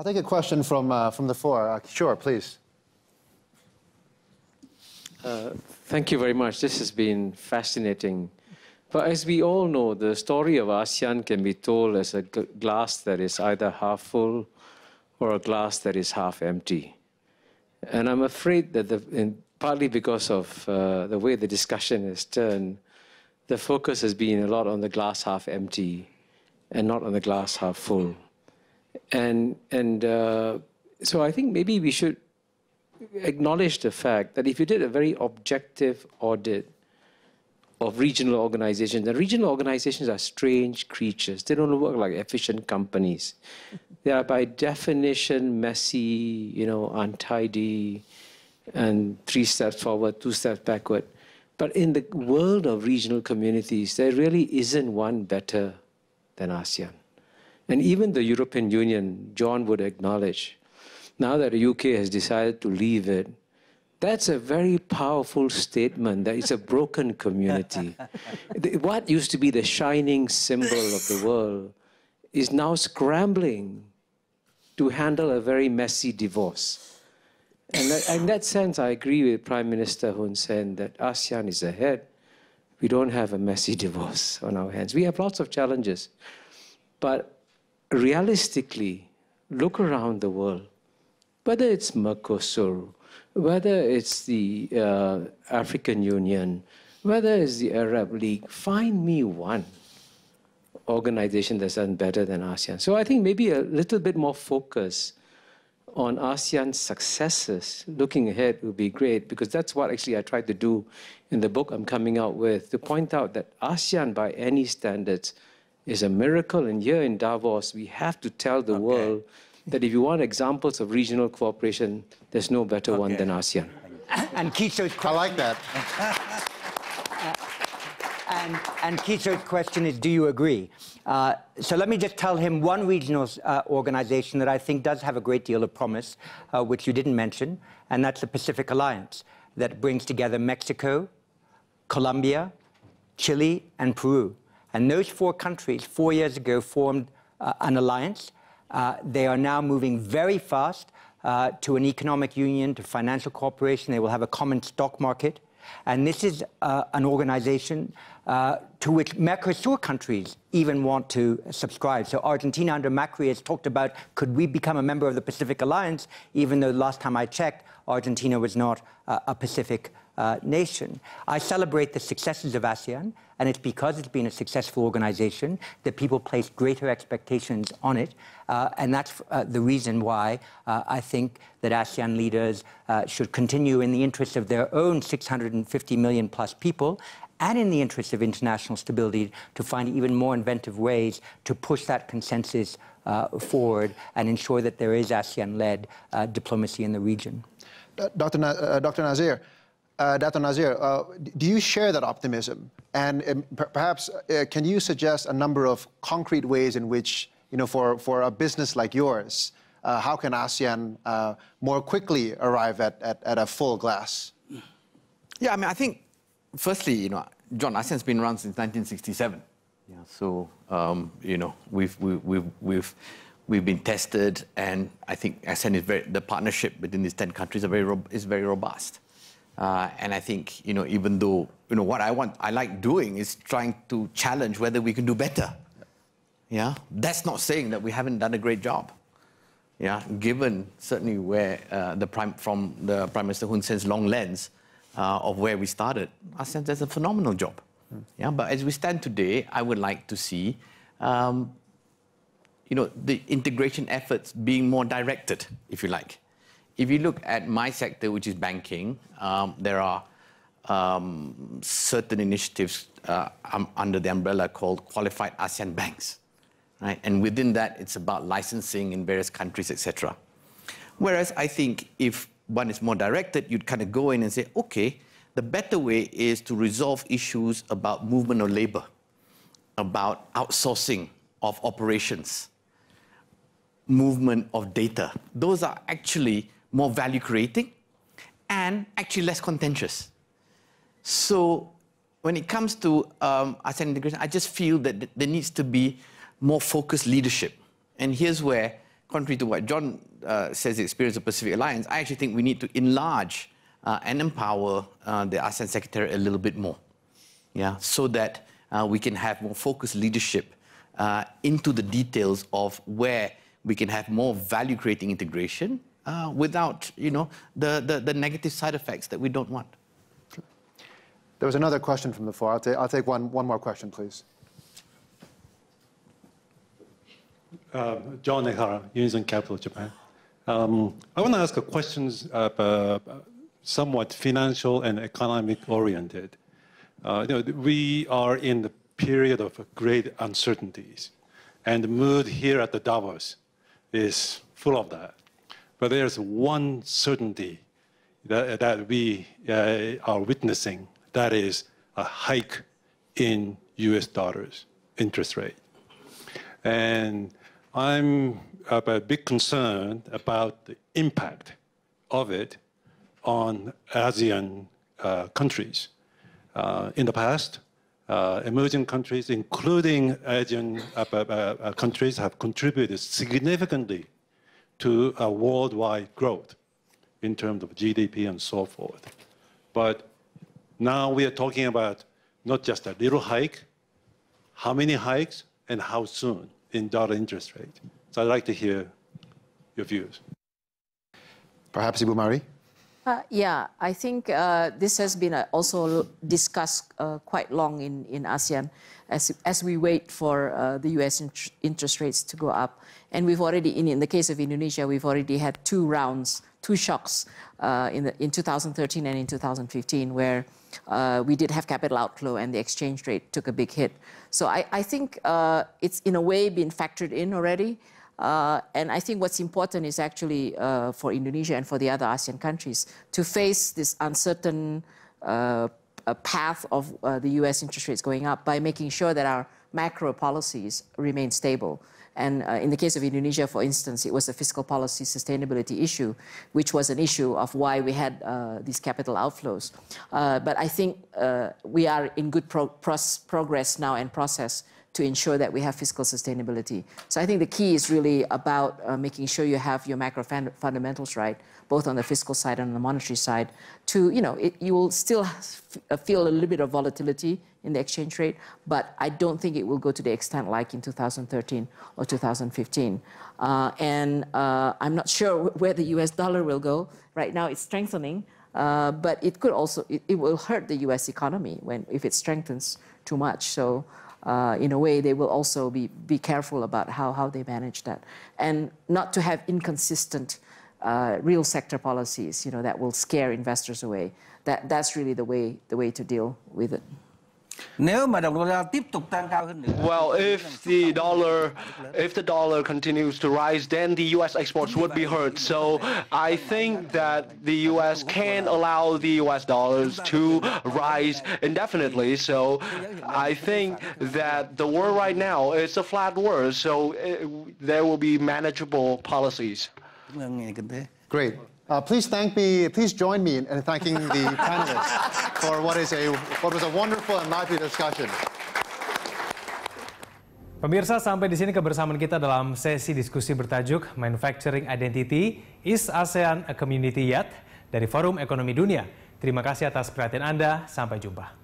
I'll take a question from the floor. Sure, please. Thank you very much. This has been fascinating. But as we all know, the story of ASEAN can be told as a glass that is either half full or a glass that is half empty. And I'm afraid that partly because of the way the discussion has turned, the focus has been a lot on the glass half empty and not on the glass half full. And so I think maybe we should acknowledge the fact that if you did a very objective audit of regional organizations, and regional organizations are strange creatures. They don't work like efficient companies. They are by definition messy, untidy, and 3 steps forward, 2 steps backward. But in the world of regional communities, there really isn't one better than ASEAN. And even the European Union, John would acknowledge, now that the UK has decided to leave it, that's a very powerful statement that it's a broken community. What used to be the shining symbol of the world is now scrambling to handle a very messy divorce. And in that sense, I agree with Prime Minister Hun Sen that ASEAN is ahead. We don't have a messy divorce on our hands. We have lots of challenges. But realistically, look around the world, whether it's Mercosur, whether it's the African Union, whether it's the Arab League, find me one organization that's done better than ASEAN. So I think maybe a little bit more focus on ASEAN's successes looking ahead would be great, because that's what actually I tried to do in the book I'm coming out with, to point out that ASEAN, by any standards, is a miracle. And here in Davos, we have to tell the world that if you want examples of regional cooperation, there's no better one than ASEAN. And Kisho's I like that. and Kisho's question is, do you agree? So let me just tell him one regional organization that I think does have a great deal of promise, which you didn't mention, and that's the Pacific Alliance, that brings together Mexico, Colombia, Chile, and Peru. And those 4 countries, 4 years ago, formed an alliance. They are now moving very fast to an economic union, to financial cooperation. They will have a common stock market. And this is an organization to which Mercosur countries even want to subscribe. So Argentina under Macri has talked about, could we become a member of the Pacific Alliance, even though last time I checked, Argentina was not a Pacific nation. I celebrate the successes of ASEAN, and it's because it's been a successful organization that people place greater expectations on it. And that's the reason why I think that ASEAN leaders should continue in the interest of their own 650 million plus people, and in the interest of international stability, to find even more inventive ways to push that consensus forward and ensure that there is ASEAN-led diplomacy in the region. Dr. Nazir, do you share that optimism? And perhaps can you suggest a number of concrete ways in which, for a business like yours, how can ASEAN more quickly arrive at a full glass? Yeah, I mean, I think, firstly, John, ASEAN's been around since 1967. Yeah, so, we've been tested, and I think ASEAN the partnership between these 10 countries is very robust. And I think, even though, what I like doing is trying to challenge whether we can do better. Yeah, that's not saying that we haven't done a great job. Yeah, given certainly where from the Prime Minister Hun Sen's long lens of where we started, ASEAN does a phenomenal job. Yeah, but as we stand today, I would like to see, the integration efforts being more directed, if you like. If you look at my sector, which is banking, there are certain initiatives under the umbrella called Qualified ASEAN Banks, right? And within that, it's about licensing in various countries, etc. Whereas I think if one is more directed, you'd kind of go in and say, okay, the better way is to resolve issues about movement of labor, about outsourcing of operations, movement of data. Those are actually more value creating and actually less contentious. So when it comes to ASEAN integration, I just feel that there needs to be more focused leadership. And here's where contrary to what John says, the experience of Pacific Alliance, I actually think we need to enlarge and empower the ASEAN Secretariat a little bit more, yeah, so that we can have more focused leadership into the details of where we can have more value-creating integration without, the negative side effects that we don't want. There was another question from the floor. I'll take one more question, please. John Ehara, Unison Capital, Japan. I want to ask a questions somewhat financial and economic oriented. We are in the period of great uncertainties, and the mood here at the Davos is full of that. But there's one certainty that we are witnessing, that is a hike in US dollars interest rate. And I'm a bit concerned about the impact of it on ASEAN countries. In the past, emerging countries, including Asian countries, have contributed significantly to worldwide growth in terms of GDP and so forth. But now we are talking about not just a little hike, how many hikes and how soon in dollar interest rate. So I'd like to hear your views. Perhaps Ibu Mari? Yeah, I think this has been also discussed quite long in ASEAN as we wait for the US interest rates to go up. And we've already, in the case of Indonesia, we've already had two rounds, two shocks in 2013 and in 2015, where we did have capital outflow and the exchange rate took a big hit. So I think it's in a way been factored in already. And I think what's important is actually for Indonesia and for the other ASEAN countries to face this uncertain path of the US interest rates going up by making sure that our macro policies remain stable. And in the case of Indonesia, for instance, it was a fiscal policy sustainability issue, which was an issue of why we had these capital outflows. But I think we are in good progress now and process to ensure that we have fiscal sustainability. So I think the key is really about making sure you have your macro fundamentals right, both on the fiscal side and on the monetary side, to, you will still feel a little bit of volatility in the exchange rate, but I don't think it will go to the extent like in 2013 or 2015. And I'm not sure where the US dollar will go. Right now it's strengthening, but it could also, it will hurt the US economy if it strengthens too much. So in a way, they will also be careful about how they manage that, and not to have inconsistent real sector policies, that will scare investors away. That's really the way to deal with it. Well, if the dollar continues to rise, then the U.S. exports would be hurt. So I think that the U.S. can allow the U.S. dollars to rise indefinitely. So I think that the world right now is a flat world. So there will be manageable policies. Great. Please join me in thanking the panelists for what was a wonderful and lively discussion. Pemirsa, sampai di sini kebersamaan kita dalam sesi diskusi bertajuk Manufacturing Identity is ASEAN a Community Yet dari Forum Ekonomi Dunia. Terima kasih atas perhatian Anda. Sampai jumpa.